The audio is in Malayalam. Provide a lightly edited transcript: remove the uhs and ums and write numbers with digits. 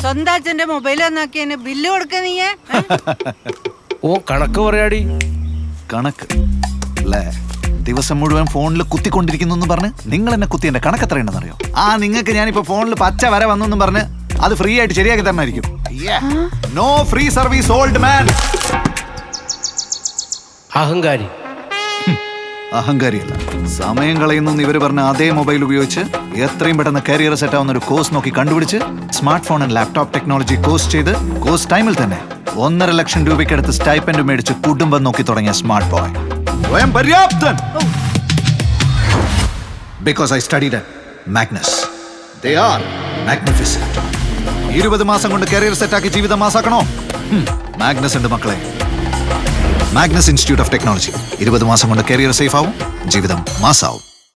സ്വന്തം അച്ഛന്റെ മൊബൈൽ വന്നാക്കിയതിന് ബില്ല് കൊടുക്ക നീയേ? ഓ കണക്ക് പറയാടി. കണക്ക് അല്ലേ? ദിവസം മുഴുവൻ ഫോണിൽ കുത്തിക്കൊണ്ടിരിക്കുന്നു പറഞ്ഞ് നിങ്ങൾ എന്നെ കുത്തി എന്റെ കണക്ക് എത്രയുണ്ടെന്ന് അറിയോ? നിങ്ങൾക്ക് ഞാനിപ്പോ ഫോണിൽ പച്ച വര വന്നു പറഞ്ഞ് അത് ഫ്രീ ആയിട്ട് ശരിയാക്കി തരണമായിരിക്കും. No free service old man. അഹങ്കാരി. അഹങ്കാരിയല്ല, സമയം കളയുന്നു ഇവര് പറഞ്ഞ അതേ മൊബൈൽ ഉപയോഗിച്ച് എത്രയും പെട്ടെന്ന് കരിയർ സെറ്റ് ആവുന്ന ഒരു കോഴ്സ് നോക്കി കണ്ടുപിടിച്ച് smart phone and laptop technology course ചെയ്ത് കോഴ്സ് ടൈമിൽ തന്നെ 1.5 ലക്ഷം രൂപയ്ക്കടുത്ത് സ്റ്റൈപ്പൻഡ് മേടിച്ച് കുടുംബം നോക്കി തുടങ്ങിയ സ്മാർട്ട് ബോയ്. സ്വയം പര്യാപ്തൻ. Because I studied at Magnus. They are magnificent. 20 മാസം കൊണ്ട് കരിയർ സെറ്റാക്കി ജീവിതം മാസാക്കണോ? മാഗ്നസ് ഉണ്ട് മക്കളെ. Magnus institute of technology. 20 മാസം കൊണ്ട് കരിയർ സേഫ് ആവും, ജീവിതം മാസാവും.